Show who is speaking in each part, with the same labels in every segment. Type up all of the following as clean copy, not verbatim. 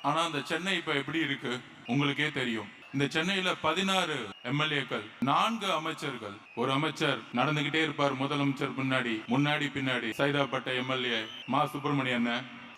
Speaker 1: ஆனா அந்த சென்னை இப்ப எப்படி இருக்கு உங்களுக்கே தெரியும். இந்த சென்னையில 16 எம்எல்ஏக்கள், 4 அமைச்சர்கள். ஒரு அமைச்சர் நடந்துகிட்டே இருப்பார் முதலமைச்சர் முன்னாடி முன்னாடி பின்னாடி. சைதாப்பேட்ட எம்எல்ஏ மா சுப்பிரமணியன்.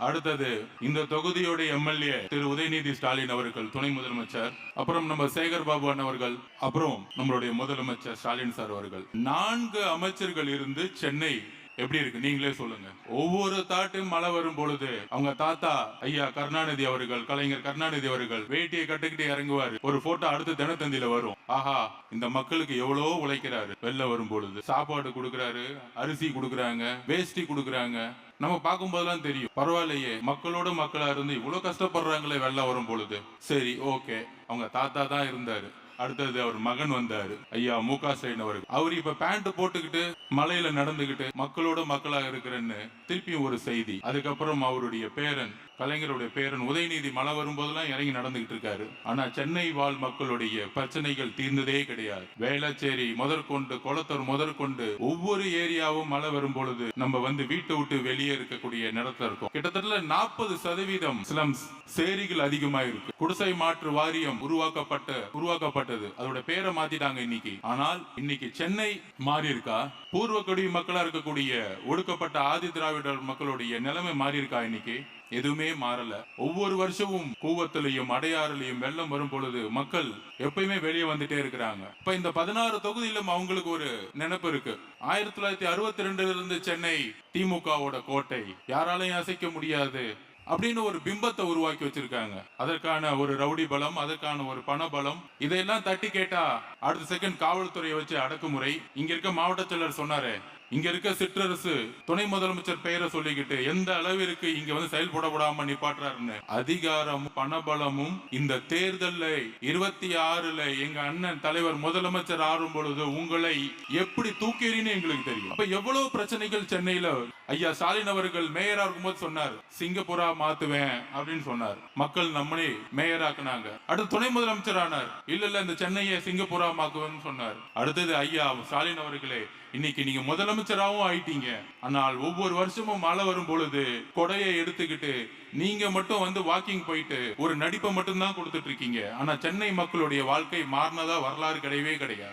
Speaker 1: அடுத்தது இந்த தொகுதியோட எம்எல்ஏ திரு உதயநிதி ஸ்டாலின் அவர்கள், துணை முதலமைச்சர். அப்புறம் நம்ம சேகர் பாபு அவர்கள், அப்புறம் நம்மளுடைய முதலமைச்சர் ஸ்டாலின் சார் அவர்கள். 4 அமைச்சர்கள் இருந்து சென்னை எப்படி இருக்கு நீங்களே சொல்லுங்க. ஒவ்வொரு தாட்டும் மழை வரும் பொழுது அவங்க தாத்தா ஐயா கருணாநிதி அவர்கள், கலைஞர் கருணாநிதி அவர்கள் வேட்டியை கட்டுக்கிட்டு இறங்குவாரு. ஒரு போட்டோ அடுத்து தினத்தந்தியில வரும். ஆஹா, இந்த மக்களுக்கு எவ்வளவோ உழைக்கிறாரு. வெள்ளம் வரும் பொழுது சாப்பாடு கொடுக்கறாரு, அரிசி கொடுக்கறாங்க, வேஷ்டி கொடுக்கறாங்க. நம்ம பார்க்கும் போதெல்லாம் தெரியும், பரவாயில்லையே மக்களோட மக்களா இருந்து இவ்வளவு கஷ்டப்படுறாங்களே வெள்ளம் வரும் பொழுது. சரி, ஓகே, அவங்க தாத்தா தான் இருந்தாரு. அடுத்தது அவர் மகன் வந்தாரு, ஐயா மு.க. ஸ்டாலின் அவர்கள். அவர் இப்ப பேண்ட் போட்டுக்கிட்டு மலையில நடந்துகிட்டு மக்களோட மக்களாக இருக்கிறன்னு திருப்பியும் ஒரு செய்தி. அதுக்கப்புறம் அவருடைய பேரன், கலைஞருடைய பேரன் உதயநிதி மழை வரும்போதெல்லாம் இறங்கி நடந்துகிட்டு இருக்காரு. ஆனா சென்னை வாழ் மக்களுடைய பிரச்சனைகள் தீர்ந்ததே கிடையாது. வேளச்சேரி முதற்கொண்டு குளத்தூர் முதற்கொண்டு ஒவ்வொரு ஏரியாவும் மழை வரும் பொழுது நம்ம வந்து வீட்டை விட்டு வெளியே இருக்கக்கூடிய நிலத்துல இருக்கும். கிட்டத்தட்ட 40% ஸ்லம்ஸ், சேரிகள் அதிகமா இருக்கு. குடிசை மாற்று வாரியம் உருவாக்கப்பட்டது. அதோட பேரை மாத்திட்டாங்க இன்னைக்கு. ஆனால் இன்னைக்கு சென்னை மாறி இருக்கா? பூர்வ குடி மக்களா இருக்கக்கூடிய ஒடுக்கப்பட்ட ஆதி திராவிடர் மக்களுடைய நிலைமை மாறி இருக்கா? இன்னைக்கு எதுவுமே மாறல. ஒவ்வொரு வருஷமும் கூவத்திலையும் அடையாறுலையும் வெள்ளம் வரும் பொழுது மக்கள் எப்பயுமே வெளியே வந்துட்டே இருக்கிறாங்க. இப்ப இந்த 16 தொகுதியிலும் அவங்களுக்கு ஒரு நினைப்பு இருக்கு. 1962 இருந்து சென்னை திமுகவோட கோட்டை, யாராலையும் அசைக்க முடியாது அப்படின்னு ஒரு பிம்பத்தை உருவாக்கி வச்சிருக்காங்க. அதற்கான ஒரு ரவுடி பலம், அதற்கான ஒரு பண பலம், இதையெல்லாம் தட்டி கேட்டா அடுத்த செகண்ட் காவல்துறையை வச்சு அடக்குமுறை. இங்க இருக்க மாவட்ட செயலர் சொன்னாரு, இங்க இருக்க சிற்றரசு துணை முதலமைச்சர் பெயரை சொல்லிக்கிட்டு எந்த அளவிற்கு இங்க வந்து செயல்பட விடாம நிப்பாட்டுறாருன்னு. அதிகாரமும் பணபலமும் இந்த தேர்தல்ல 26ல எங்க அண்ணன் தலைவர் முதலமைச்சர் ஆறும் பொழுது உங்களை எப்படி தூக்கிறீன்னு எங்களுக்கு தெரியும். அப்ப எவ்வளவு பிரச்சனைகள் சென்னையில. ஐயா ஸ்டாலின் அவர்கள் மேயரா இருக்கும்போது சொன்னார், சிங்கப்பூரா மாத்துவேன் அப்படின்னு சொன்னார். மக்கள் நம்மளே மேயராக்குனாங்க. அடுத்து துணை முதலமைச்சர் ஆனார், இல்ல இந்த சென்னையை சிங்கப்பூரா மாக்குவேன்னு சொன்னார். அடுத்தது ஐயா ஸ்டாலின் அவர்களே, இன்னைக்கு நீங்க முதலமைச்சராகவும் ஆயிட்டீங்க. ஆனால் ஒவ்வொரு வருஷமும் மழை வரும் பொழுது கொடையை எடுத்துக்கிட்டு நீங்க மட்டும் வந்து வாக்கிங் போயிட்டு ஒரு நடிப்பை மட்டும் தான் கொடுத்துட்டு இருக்கீங்க. ஆனா சென்னை மக்களுடைய வாழ்க்கை மாறினதா வரலாறு கிடையவே கிடையாது.